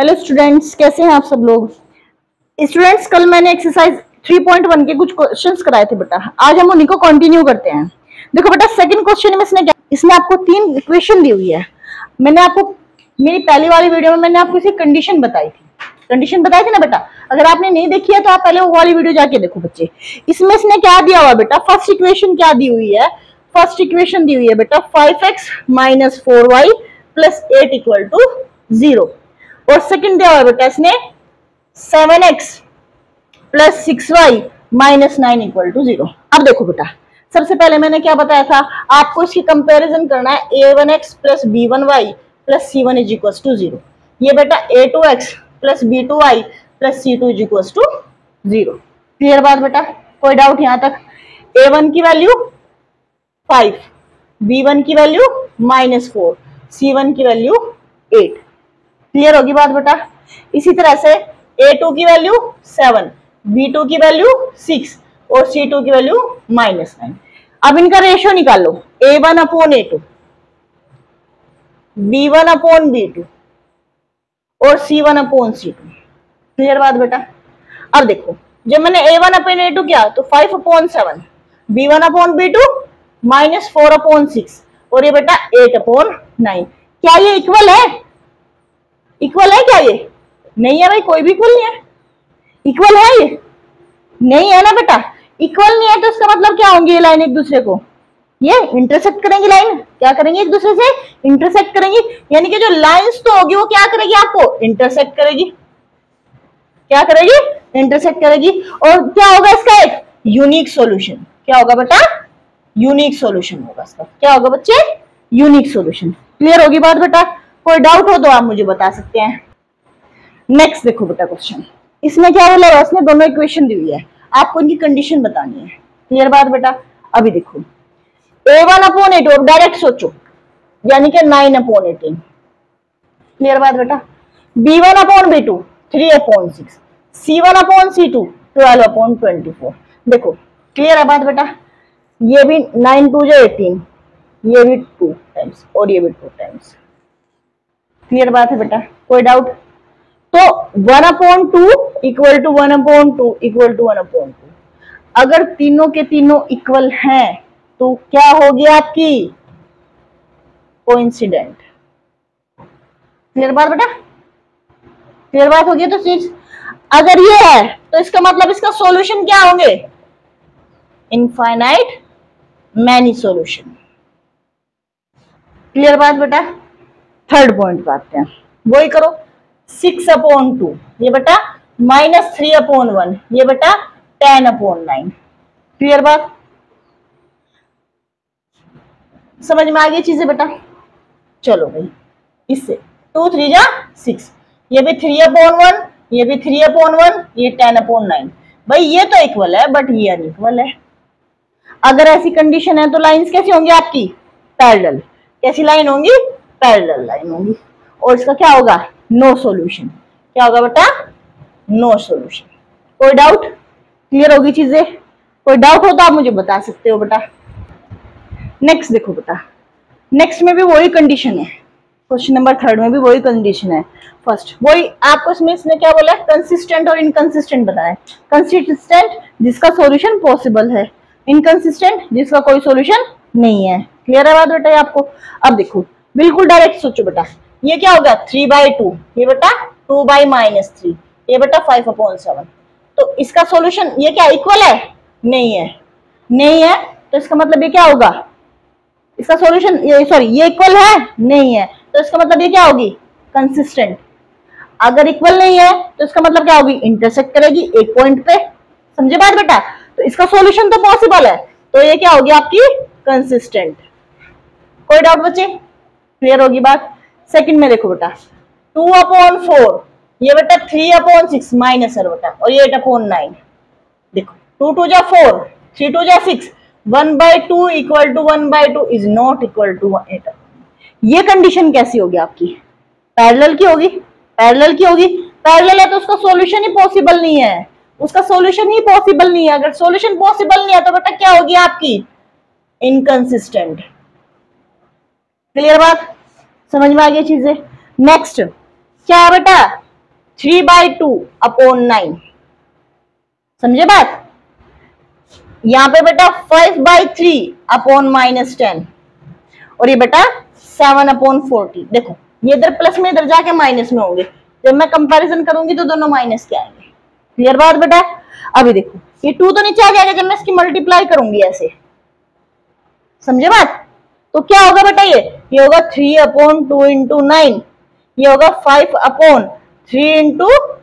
Hello students, कैसे हैं आप सब लोग। स्टूडेंट्स, कल मैंने एक्सरसाइज 3.1 के कुछ क्वेश्चंस कराए थे बेटा। आज हम उन्हीं को कंटिन्यू करते हैं। देखो बेटा, सेकंड क्वेश्चन में इसने आपको 3 इक्वेशन दी हुई है। मैंने आपको मेरी पहली वाली वीडियो में मैंने आपको इसी कंडीशन बताई थी ना बेटा। अगर आपने नहीं देखी है तो आप पहले वो वाली वीडियो जाके देखो बच्चे। इसमें इसने क्या दिया हुआ बेटा, फर्स्ट इक्वेशन क्या दी हुई है। फर्स्ट इक्वेशन दी हुई है बेटा 5x - 4y + 8 = 0। और सेकंड दिया हुआ बेटा इसने 7x + 6y - 9 = 0। अब देखो बेटा, सबसे पहले मैंने क्या बताया था, आपको इसकी कंपैरिजन करना है a1x + b1y + c1 = 0। ये बेटा a2x + b2y + c2 = 0। क्लियर बात बेटा, कोई डाउट यहां तक। a1 की वैल्यू 5, b1 की वैल्यू -4, c1 की वैल्यू 8। क्लियर होगी बात बेटा। इसी तरह से a2 की वैल्यू 7, b2 की वैल्यू 6 और c2 की वैल्यू -9। अब इनका रेशियो निकाल लो, a1/a2, b1/b2 और c1/c2। क्लियर बात बेटा। अब देखो, जब मैंने a1/a2 किया तो 5/7, b1/b2 -4/6 और ये बेटा 8/9। क्या ये इक्वल है? इक्वल है क्या? ये नहीं है भाई, कोई भी इक्वल नहीं है। इक्वल है ये? नहीं है ना बेटा। इक्वल नहीं है तो इसका मतलब क्या होंगी ये लाइन एक दूसरे को, ये इंटरसेक्ट करेंगी। लाइन क्या करेंगी? एक दूसरे से इंटरसेक्ट करेंगी। यानी कि जो लाइंस तो होगी वो क्या करेगी, आपको इंटरसेक्ट करेगी। क्या करेगी? इंटरसेक्ट करेगी। और क्या होगा इसका एक यूनिक सॉल्यूशन। क्या होगा बेटा? यूनिक सॉल्यूशन होगा इसका। क्या होगा बच्चे? Unique solution. क्लियर होगी बात बेटा। कोई डाउट हो तो आप मुझे बता सकते हैं। नेक्स्ट देखो बेटा क्वेश्चन, इसमें क्या बोला है, उसने दोनों इक्वेशन दी हुई है, आपको इनकी कंडीशन बतानी है। क्लियर बात बेटा। अभी देखो a1/a2, अब डायरेक्ट सोचो, यानी कि 9/18। क्लियर बात बेटा। b1/b2 3/6, c1/c2 12/24। देखो क्लियर है बात बेटा। ये भी 9 2 18, ये भी 2 टाइम्स और ये भी 2 टाइम्स। क्लियर बात है बेटा, कोई डाउट? तो 1/2 = 1/2 = 1/2। अगर तीनों के तीनों इक्वल हैं तो क्या होगी आपकी? कोइंसिडेंट। क्लियर बात बेटा। क्लियर बात होगी। तो चीज अगर ये है तो इसका मतलब इसका सॉल्यूशन क्या होंगे? Infinite many solution. क्लियर बात बेटा। थर्ड पॉइंट पे आते हैं, वही करो। 6/2 ये बेटा -3/1, ये बेटा 10/9। क्लियर बात, समझ में आ गई चीजें बेटा। चलो भाई, इससे 2 3 6, ये भी 3/1, ये भी 3/1, ये 10/9। भाई ये तो इक्वल है बट ये अनइक्वल है। अगर ऐसी कंडीशन है तो लाइंस कैसी होंगी आपकी? पैरेलल। कैसी लाइन होंगी? पैरेलल लाइन होंगी। और इसका क्या होगा? No solution. क्या होगा बेटा? No solution. कोई डाउट? क्लियर होगी चीजें। कोई डाउट हो तो आप मुझे बता सकते हो बेटा। नेक्स्ट देखो बेटा, नेक्स्ट में भी वही कंडीशन है, क्वेश्चन नंबर 3 में भी वही कंडीशन है। फर्स्ट वही आपको इसने क्या बोला है, कंसिस्टेंट और इनकंसिस्टेंट बताया। कंसिस्टेंट जिसका सॉल्यूशन पॉसिबल है, इनकंसिस्टेंट जिसका कोई सॉल्यूशन नहीं है। क्लियर है बात बेटा आपको। अब देखो बिल्कुल डायरेक्ट सोचो बेटा, ये क्या होगा? 3/2, ये बेटा 2/-3, ये बेटा 5/7। तो इसका सॉल्यूशन ये क्या इक्वल है? नहीं है। नहीं है तो इसका मतलब ये क्या होगा? इसका सॉल्यूशन ये इक्वल है? नहीं है तो इसका मतलब ये क्या होगी? कंसिस्टेंट। अगर इक्वल नहीं है तो इसका मतलब क्या होगी? इंटरसेक्ट करेगी एक पॉइंट पे। समझे बात बेटा। तो इसका सॉल्यूशन तो पॉसिबल है, तो ये क्या होगी आपकी? कंसिस्टेंट। कोई डाउट बच्चे? क्लियर होगी बात। सेकंड में देखो बेटा 2/4, ये बेटा 3/6 माइनस है बेटा, और ये 8/9। देखो 2 2 4, 3 2 6, 1/2 = 1/2 इज नॉट इक्वल टू 8। ये कंडीशन कैसी होगी आपकी? पैरेलल की होगी। पैरेलल की होगी। पैरेलल है तो उसका सॉल्यूशन ही पॉसिबल नहीं है। उसका सॉल्यूशन ही पॉसिबल नहीं है। अगर सॉल्यूशन पॉसिबल नहीं है तो बेटा क्या होगी आपकी? इनकंसिस्टेंट। क्लियर बात, समझ में आ गई चीजें। नेक्स्ट क्या है बेटा? 3/2/9। समझे बात? यहाँ पे बेटा 5/3/-10 और ये बेटा 7/40। देखो ये इधर प्लस में इधर जाके माइनस में होंगे, जब मैं कंपैरिजन करूंगी तो दोनों माइनस के आएंगे। क्लियर बात बेटा? अभी देखो ये 2 तो नीचे आ जाएगा जब मैं इसकी मल्टीप्लाई करूंगी ऐसे। समझे बात? तो क्या होगा बेटा, ये होगा 3/2 × 9, ये होगा 5/3 ×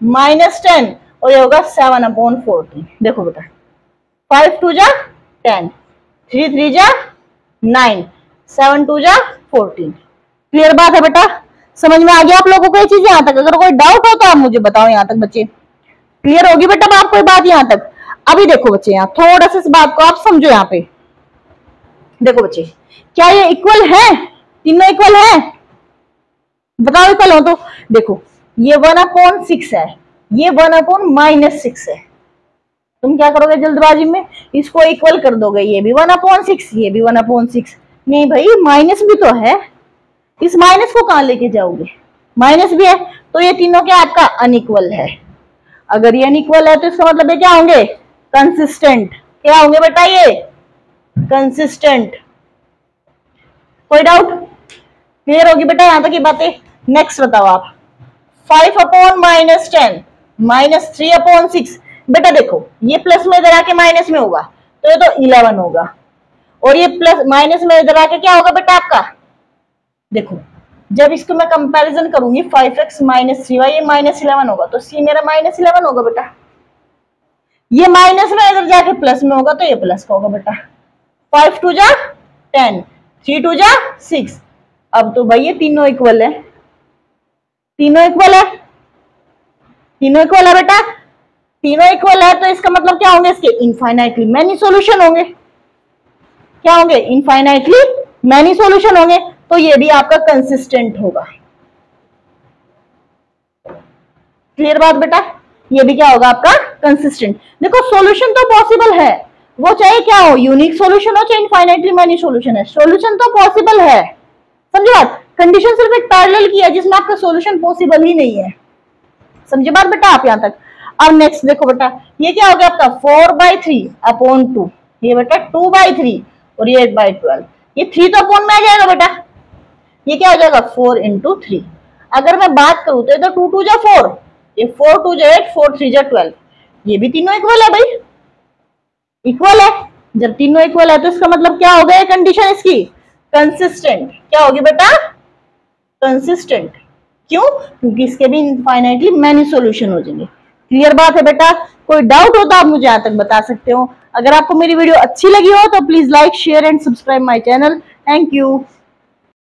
-10 और ये होगा 7/14। देखो बेटा 5 2 जा 10, 3 3 जा 9, 7 2 जा 14। क्लियर बात है बेटा? समझ में आ गया आप लोगों को ये चीज यहाँ तक? अगर कोई डाउट हो तो आप मुझे बताओ यहाँ तक बच्चे। क्लियर होगी बेटा बात, कोई बात यहाँ तक? अभी देखो बच्चे यहाँ थोड़ा सा इस बात को आप समझो। यहाँ पे देखो बच्चे, क्या ये इक्वल है? तीनों इक्वल है? बताओ इक्वल हो तो। देखो ये 1/6 है, ये 1/-6 है। तुम क्या करोगे जल्दबाजी में, इसको इक्वल कर दोगे, ये भी 1/6, ये भी 1/6। नहीं भाई माइनस भी तो है, इस माइनस को कहां लेके जाओगे? माइनस भी है, तो ये तीनों क्या आपका अनइक्वल है। अगर ये अनइक्वल है तो इसका मतलब ये क्या होंगे? कंसिस्टेंट। क्या होंगे बेटा? ये कंसिस्टेंट। कोई डाउट? क्लियर होगी बेटा यहां तक की बातें? नेक्स्ट बताओ आप। 5/-10 -3/6। बेटा देखो ये प्लस में इधर आके माइनस में होगा तो ये तो 11 होगा, और ये प्लस माइनस में इधर आके क्या होगा बेटा आपका? देखो जब इसको मैं कंपैरिजन करूंगी 5x - 3y, ये -11 होगा, तो c मेरा -11 होगा बेटा। ये माइनस में इधर जाके प्लस में होगा तो ये प्लस का होगा बेटा। 5 2 जा 10, 3 2 जा 6। अब तो भाई ये तीनों इक्वल है, तीनों इक्वल है, तीनों इक्वल है बेटा। तीनों इक्वल है तो इसका मतलब क्या होंगे? इसके इनफाइनाइटली मैनी सॉल्यूशन होंगे। क्या होंगे? इनफाइनाइटली मैनी सॉल्यूशन होंगे, तो ये भी आपका कंसिस्टेंट होगा। क्लियर बात बेटा? ये भी क्या होगा आपका? कंसिस्टेंट। देखो सॉल्यूशन तो पॉसिबल है, वो चाहे क्या हो, यूनिक सॉल्यूशन हो चाहे इनफाइनाइटली मैनी सॉल्यूशन है, सॉल्यूशन तो पॉसिबल है। समझे बात? कंडीशन सिर्फ एक पैरेलल की है जिसमें आपका सॉल्यूशन पॉसिबल ही नहीं है। समझे बात बेटा आप यहां तक? अब नेक्स्ट देखो बेटा, ये क्या हो गया आपका? 4/3/2, ये बेटा 2/3 और ये 8/12। ये 3 तो अपॉन में आ जाएगा बेटा, ये क्या हो जाएगा? 4 × 3। अगर मैं बात करूं तो इधर 2 2 जा 4, ये 4 2 जा 8, 4 3 जा 12। ये भी तीनों इक्वल है भाई, इक्वल है। जब तीनों इक्वल है तो इसका मतलब क्या हो गया? कंडीशन इसकी कंसिस्टेंट। क्या होगी बेटा? कंसिस्टेंट। क्यों? क्योंकि इसके भी इनफाइनाइटली मैनी सॉल्यूशन हो जाएंगे। क्लियर बात है बेटा? कोई डाउट हो तो आप मुझे यहाँ तक बता सकते हो। अगर आपको मेरी वीडियो अच्छी लगी हो तो please like, share and subscribe my channel. Thank you.